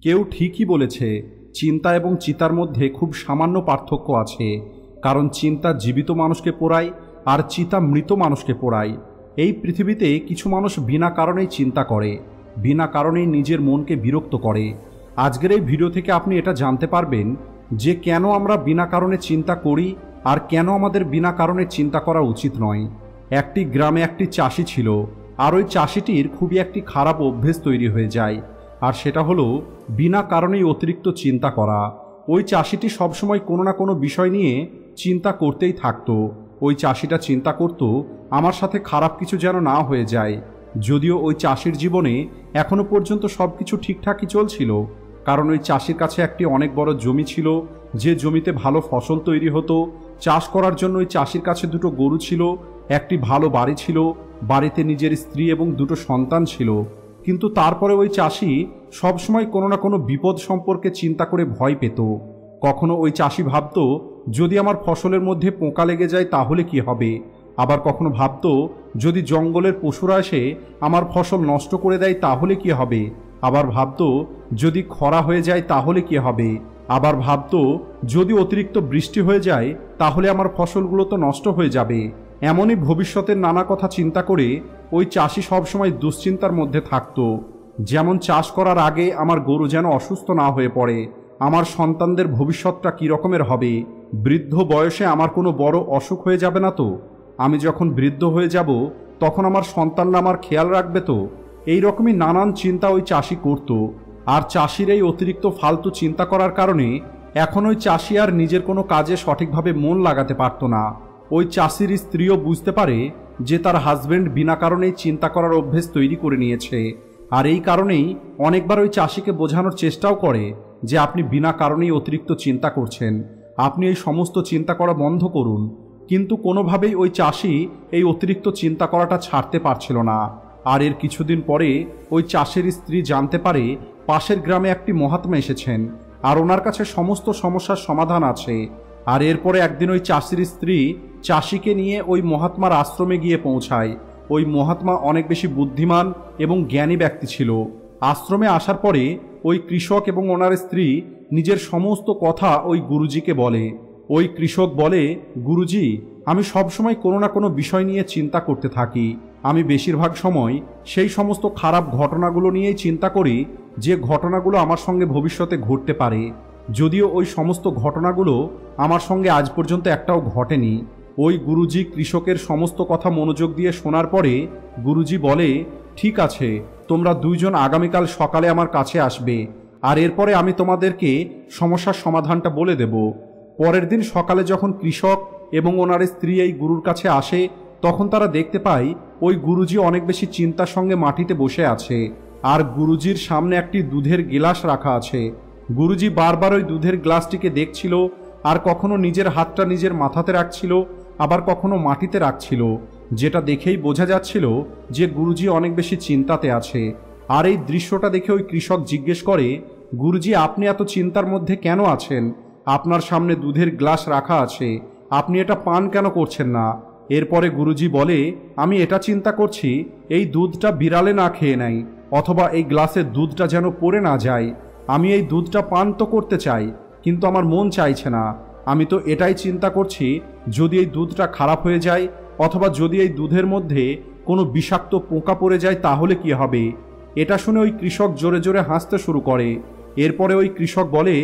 কেউ ঠিকই বলেছে, চিন্তা এবং চিতার মধ্যে খুব সামান্য পার্থক্য আছে। কারণ চিন্তা জীবিত মানুষকে পোড়ায় আর চিতা মৃত মানুষকে পোড়ায়। এই পৃথিবীতে কিছু মানুষ বিনা কারণেই চিন্তা করে, বিনা কারণেই নিজের মনকে বিরক্ত করে। আজকের এই ভিডিও থেকে আপনি এটা জানতে পারবেন যে কেন আমরা বিনা কারণে চিন্তা করি আর কেন আমাদের বিনা কারণে চিন্তা করা উচিত নয়। একটি গ্রামে একটি চাষি ছিল, আর ওই চাষিটির খুবই একটি খারাপ অভ্যেস তৈরি হয়ে যায়, আর সেটা হলো বিনা কারণেই অতিরিক্ত চিন্তা করা। ওই চাষিটি সবসময় কোনো না কোনো বিষয় নিয়ে চিন্তা করতেই থাকতো। ওই চাষিটা চিন্তা করত আমার সাথে খারাপ কিছু যেন না হয়ে যায়। যদিও ওই চাষির জীবনে এখনো পর্যন্ত সব কিছু ঠিকঠাকই চলছিল, কারণ ওই চাষির কাছে একটি অনেক বড় জমি ছিল, যে জমিতে ভালো ফসল তৈরি হতো। চাষ করার জন্য ওই চাষির কাছে দুটো গরু ছিল, একটি ভালো বাড়ি ছিল, বাড়িতে নিজের স্ত্রী এবং দুটো সন্তান ছিল। কিন্তু তারপরে ওই চাষি সবসময় কোনো না কোনো বিপদ সম্পর্কে চিন্তা করে ভয় পেত। কখনো ওই চাষি ভাবত, যদি আমার ফসলের মধ্যে পোকা লেগে যায় তাহলে কি হবে। আবার কখনো ভাবত, যদি জঙ্গলের পশুরা এসে আমার ফসল নষ্ট করে দেয় তাহলে কি হবে। আবার ভাবত, যদি খরা হয়ে যায় তাহলে কি হবে। আবার ভাবত, যদি অতিরিক্ত বৃষ্টি হয়ে যায় তাহলে আমার ফসলগুলো তো নষ্ট হয়ে যাবে। এমনই ভবিষ্যতের নানা কথা চিন্তা করে ওই চাষি সবসময় দুশ্চিন্তার মধ্যে থাকত। যেমন চাষ করার আগে আমার গরু যেন অসুস্থ না হয়ে পড়ে, আমার সন্তানদের ভবিষ্যৎটা কী রকমের হবে, বৃদ্ধ বয়সে আমার কোনো বড় অসুখ হয়ে যাবে না তো, আমি যখন বৃদ্ধ হয়ে যাব তখন আমার সন্তানরা আমার খেয়াল রাখবে তো। এই রকমই নানান চিন্তা ওই চাষি করত। আর চাষির এই অতিরিক্ত ফালতু চিন্তা করার কারণে এখন ওই চাষি আর নিজের কোনো কাজে সঠিকভাবে মন লাগাতে পারত না। ওই চাষির স্ত্রীও বুঝতে পারে যে তার হাজবেন্ড বিনা কারণেই চিন্তা করার অভ্যেস তৈরি করে নিয়েছে, আর এই কারণেই অনেকবার ওই চাষিকে বোঝানোর চেষ্টাও করে যে আপনি বিনা কারণেই অতিরিক্ত চিন্তা করছেন, আপনি এই সমস্ত চিন্তা করা বন্ধ করুন। কিন্তু কোনোভাবেই ওই চাষি এই অতিরিক্ত চিন্তা করাটা ছাড়তে পারছিল না। আর এর কিছুদিন পরে ওই চাষির স্ত্রী জানতে পারে পাশের গ্রামে একটি মহাত্মা এসেছেন, আর ওনার কাছে সমস্ত সমস্যার সমাধান আছে। আর এরপরে একদিন ওই চাষির স্ত্রী চাষিকে নিয়ে ওই মহাত্মার আশ্রমে গিয়ে পৌঁছায়। ওই মহাত্মা অনেক বেশি বুদ্ধিমান এবং জ্ঞানী ব্যক্তি ছিল। আশ্রমে আসার পরে ওই কৃষক এবং ওনার স্ত্রী নিজের সমস্ত কথা ওই গুরুজিকে বলে। ওই কৃষক বলে, গুরুজি, আমি সবসময় কোনো না কোনো বিষয় নিয়ে চিন্তা করতে থাকি। আমি বেশিরভাগ সময় সেই সমস্ত খারাপ ঘটনাগুলো নিয়েই চিন্তা করি যে ঘটনাগুলো আমার সঙ্গে ভবিষ্যতে ঘটতে পারে, যদিও ওই সমস্ত ঘটনাগুলো আমার সঙ্গে আজ পর্যন্ত একটাও ঘটেনি। ওই গুরুজি কৃষকের সমস্ত কথা মনোযোগ দিয়ে শোনার পরে গুরুজি বলে, ঠিক আছে, তোমরা দুইজন আগামীকাল সকালে আমার কাছে আসবে, আর এরপরে আমি তোমাদেরকে সমস্যার সমাধানটা বলে দেব। পরের দিন সকালে যখন কৃষক এবং ওনার স্ত্রী এই গুরুর কাছে আসে, তখন তারা দেখতে পায় ওই গুরুজি অনেক বেশি চিন্তার সঙ্গে মাটিতে বসে আছে, আর গুরুজির সামনে একটি দুধের গিলাস রাখা আছে। গুরুজি বারবার ওই দুধের গ্লাসটিকে দেখছিল, আর কখনো নিজের হাতটা নিজের মাথাতে রাখছিল, আবার কখনো মাটিতে রাখছিল, যেটা দেখেই বোঝা যাচ্ছিল যে গুরুজি অনেক বেশি চিন্তাতে আছে। আর এই দৃশ্যটা দেখে ওই কৃষক জিজ্ঞেস করে, গুরুজি, আপনি এত চিন্তার মধ্যে কেন আছেন? আপনার সামনে দুধের গ্লাস রাখা আছে, আপনি এটা পান কেন করছেন না? এরপরে গুরুজি বলে, আমি এটা চিন্তা করছি এই দুধটা বিড়ালে না খেয়ে নেয়, অথবা এই গ্লাসের দুধটা যেন পড়ে না যায়। আমি এই দুধটা পান তো করতে চাই, কিন্তু আমার মন চাইছে না। আমি তো এটাই চিন্তা করছি, যদি এই দুধটা খারাপ হয়ে যায়, অথবা যদি এই দুধের মধ্যে কোনো বিষাক্ত পোকা পড়ে যায় তাহলে কি হবে? এটা শুনে ওই কৃষক জোরে জোরে হাসতে শুরু করে। এরপরে ওই কৃষক বলে,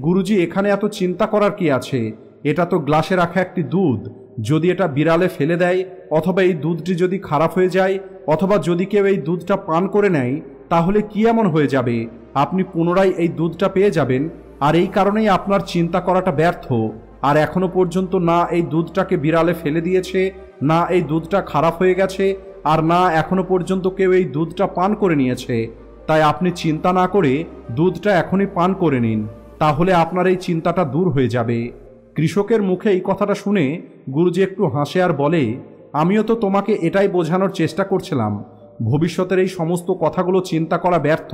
গুরুজি, এখানে এত চিন্তা করার কি আছে? এটা তো গ্লাসে রাখা একটি দুধ, যদি এটা বিড়ালে ফেলে দেয়, অথবা এই দুধটি যদি খারাপ হয়ে যায়, অথবা যদি কেউ এই দুধটা পান করে নেয়, তাহলে কি এমন হয়ে যাবে? আপনি পুনরায় এই দুধটা পেয়ে যাবেন, আর এই কারণেই আপনার চিন্তা করাটা ব্যর্থ। আর এখনো পর্যন্ত না এই দুধটাকে বিড়ালে ফেলে দিয়েছে, না এই দুধটা খারাপ হয়ে গেছে, আর না এখনো পর্যন্ত কেউ এই দুধটা পান করে নিয়েছে। তাই আপনি চিন্তা না করে দুধটা এখনই পান করে নিন, তাহলে আপনার এই চিন্তাটা দূর হয়ে যাবে। কৃষকের মুখে এই কথাটা শুনে গুরুজি একটু হাসে আর বলে, আমিও তো তোমাকে এটাই বোঝানোর চেষ্টা করছিলাম, ভবিষ্যতের এই সমস্ত কথাগুলো চিন্তা করা ব্যর্থ,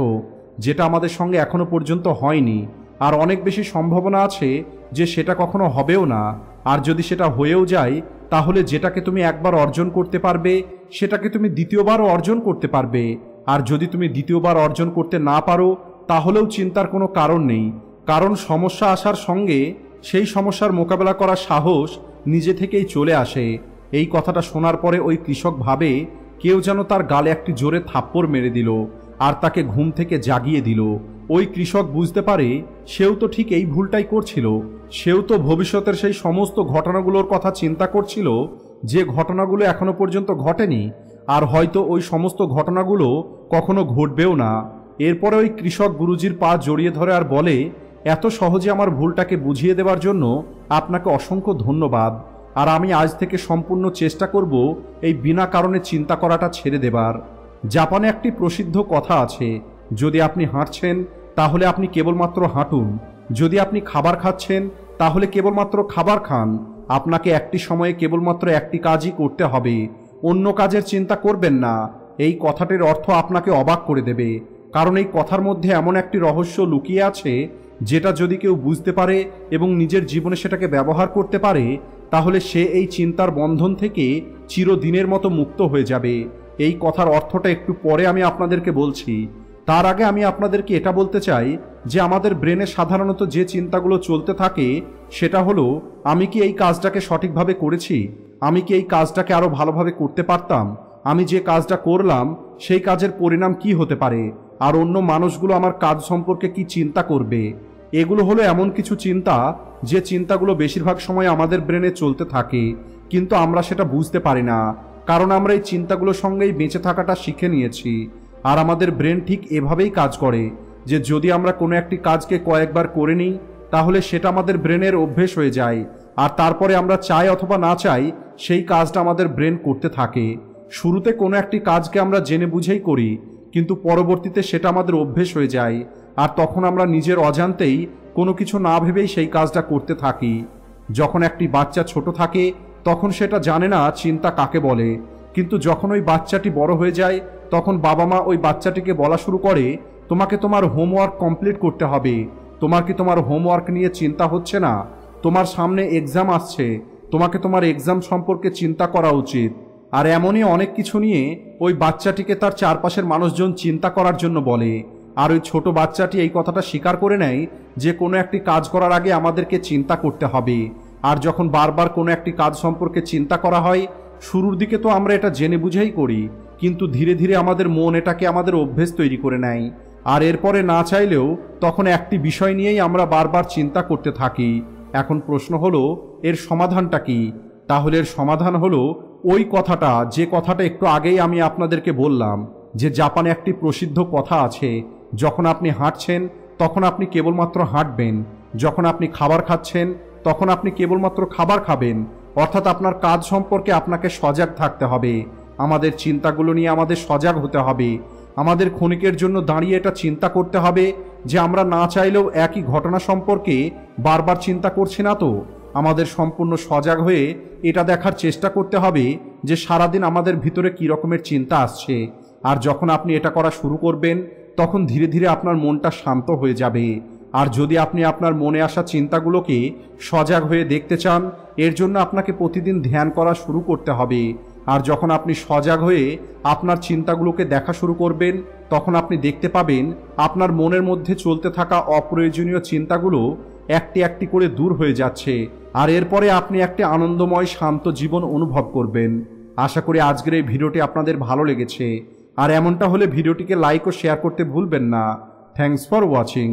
যেটা আমাদের সঙ্গে এখনো পর্যন্ত হয়নি, আর অনেক বেশি সম্ভাবনা আছে যে সেটা কখনো হবেও না। আর যদি সেটা হয়েও যায়, তাহলে যেটাকে তুমি একবার অর্জন করতে পারবে সেটাকে তুমি দ্বিতীয়বারও অর্জন করতে পারবে, আর যদি তুমি দ্বিতীয়বার অর্জন করতে না পারো তাহলেও চিন্তার কোনো কারণ নেই, কারণ সমস্যা আসার সঙ্গে সেই সমস্যার মোকাবেলা করার সাহস নিজে থেকেই চলে আসে। এই কথাটা শোনার পরে ওই কৃষক ভাবে কেউ যেন তার গালে একটি জোরে থাপ্পড় মেরে দিল আর তাকে ঘুম থেকে জাগিয়ে দিল। ওই কৃষক বুঝতে পারে সেও তো ঠিক এই ভুলটাই করছিল। সেও তো ভবিষ্যতের সেই সমস্ত ঘটনাগুলোর কথা চিন্তা করছিল, যে ঘটনাগুলো এখনো পর্যন্ত ঘটেনি, আর হয়তো ওই সমস্ত ঘটনাগুলো কখনো ঘটবেও না। এরপরে ওই কৃষক গুরুজির পা জড়িয়ে ধরে আর বলে, এত সহজে আমার ভুলটাকে বুঝিয়ে দেওয়ার জন্য আপনাকে অসংখ্য ধন্যবাদ। আর আমি আজ থেকে সম্পূর্ণ চেষ্টা করব এই বিনা কারণে চিন্তা করাটা ছেড়ে দেবার। জাপানে একটি প্রসিদ্ধ কথা আছে, যদি আপনি হাঁটছেন তাহলে আপনি কেবলমাত্র হাঁটুন, যদি আপনি খাবার খাচ্ছেন তাহলে কেবলমাত্র খাবার খান। আপনাকে একটি সময়ে কেবলমাত্র একটি কাজই করতে হবে, অন্য কাজের চিন্তা করবেন না। এই কথাটির অর্থ আপনাকে অবাক করে দেবে, কারণ এই কথার মধ্যে এমন একটি রহস্য লুকিয়ে আছে যেটা যদি কেউ বুঝতে পারে এবং নিজের জীবনে সেটাকে ব্যবহার করতে পারে, তাহলে সে এই চিন্তার বন্ধন থেকে চিরদিনের মতো মুক্ত হয়ে যাবে। এই কথার অর্থটা একটু পরে আমি আপনাদেরকে বলছি। তার আগে আমি আপনাদেরকে এটা বলতে চাই যে আমাদের ব্রেনে সাধারণত যে চিন্তাগুলো চলতে থাকে সেটা হলো, আমি কি এই কাজটাকে সঠিকভাবে করেছি, আমি কি এই কাজটাকে আরও ভালোভাবে করতে পারতাম, আমি যে কাজটা করলাম সেই কাজের পরিণাম কি হতে পারে, আর অন্য মানুষগুলো আমার কাজ সম্পর্কে কি চিন্তা করবে। এগুলো হলো এমন কিছু চিন্তা যে চিন্তাগুলো বেশিরভাগ সময় আমাদের ব্রেনে চলতে থাকে, কিন্তু আমরা সেটা বুঝতে পারি না, কারণ আমরা এই চিন্তাগুলোর সঙ্গেই বেঁচে থাকাটা শিখে নিয়েছি। আর আমাদের ব্রেন ঠিক এভাবেই কাজ করে যে যদি আমরা কোনো একটি কাজকে কয়েকবার করে নিই তাহলে সেটা আমাদের ব্রেনের অভ্যেস হয়ে যায়, আর তারপরে আমরা চাই অথবা না চাই সেই কাজটা আমাদের ব্রেন করতে থাকে। শুরুতে কোনো একটি কাজকে আমরা জেনে বুঝেই করি, কিন্তু পরবর্তীতে সেটা আমাদের অভ্যেস হয়ে যায়, আর তখন আমরা নিজের অজান্তেই কোনো কিছু না ভেবেই সেই কাজটা করতে থাকি। যখন একটি বাচ্চা ছোট থাকে তখন সেটা জানে না চিন্তা কাকে বলে, কিন্তু যখন ওই বাচ্চাটি বড় হয়ে যায় তখন বাবা মা ওই বাচ্চাটিকে বলা শুরু করে, তোমাকে তোমার হোমওয়ার্ক কমপ্লিট করতে হবে, তোমার কি তোমার হোমওয়ার্ক নিয়ে চিন্তা হচ্ছে না, তোমার সামনে এক্সাম আসছে, তোমাকে তোমার এক্সাম সম্পর্কে চিন্তা করা উচিত। আর এমনই অনেক কিছু নিয়ে ওই বাচ্চাটিকে তার চারপাশের মানুষজন চিন্তা করার জন্য বলে। আর ওই ছোট বাচ্চাটি এই কথাটা স্বীকার করে নেয় যে কোনো একটি কাজ করার আগে আমাদেরকে চিন্তা করতে হবে। আর যখন বারবার কোনো একটি কাজ সম্পর্কে চিন্তা করা হয়, শুরুর দিকে তো আমরা এটা জেনে বুঝেই করি, কিন্তু ধীরে ধীরে আমাদের মন এটাকে আমাদের অভ্যেস তৈরি করে নেয়, আর এরপরে না চাইলেও তখন একটি বিষয় নিয়েই আমরা বারবার চিন্তা করতে থাকি। এখন প্রশ্ন হলো, এর সমাধানটা কি? তাহলে এর সমাধান হলো ওই কথাটা, যে কথাটা একটু আগেই আমি আপনাদেরকে বললাম, যে জাপানে একটি প্রসিদ্ধ কথা আছে, যখন আপনি হাঁটছেন তখন আপনি কেবলমাত্র হাঁটবেন, যখন আপনি খাবার খাচ্ছেন তখন আপনি কেবলমাত্র খাবার খাবেন। অর্থাৎ আপনার কাজ সম্পর্কে আপনাকে সজাগ থাকতে হবে, আমাদের চিন্তাগুলো নিয়ে আমাদের সজাগ হতে হবে। আমাদের ক্ষণিকের জন্য দাঁড়িয়ে এটা চিন্তা করতে হবে যে আমরা না চাইলেও একই ঘটনা সম্পর্কে বারবার চিন্তা করছি না তো। আমাদের সম্পূর্ণ সজাগ হয়ে এটা দেখার চেষ্টা করতে হবে যে সারাদিন আমাদের ভিতরে কী রকমের চিন্তা আসছে। আর যখন আপনি এটা করা শুরু করবেন তখন ধীরে ধীরে আপনার মনটা শান্ত হয়ে যাবে। আর যদি আপনি আপনার মনে আসা চিন্তাগুলোকে সজাগ হয়ে দেখতে চান, এর জন্য আপনাকে প্রতিদিন ধ্যান করা শুরু করতে হবে। আর যখন আপনি সজাগ হয়ে আপনার চিন্তাগুলোকে দেখা শুরু করবেন তখন আপনি দেখতে পাবেন আপনার মনের মধ্যে চলতে থাকা অপ্রয়োজনীয় চিন্তাগুলো একটি একটি করে দূর হয়ে যাচ্ছে, আর এরপরে আপনি একটি আনন্দময় শান্ত জীবন অনুভব করবেন। আশা করি আজকের এই ভিডিওটি আপনাদের ভালো লেগেছে, আর এমনটা হলে ভিডিওটিকে লাইক ও শেয়ার করতে ভুলবেন না। Thanks for watching.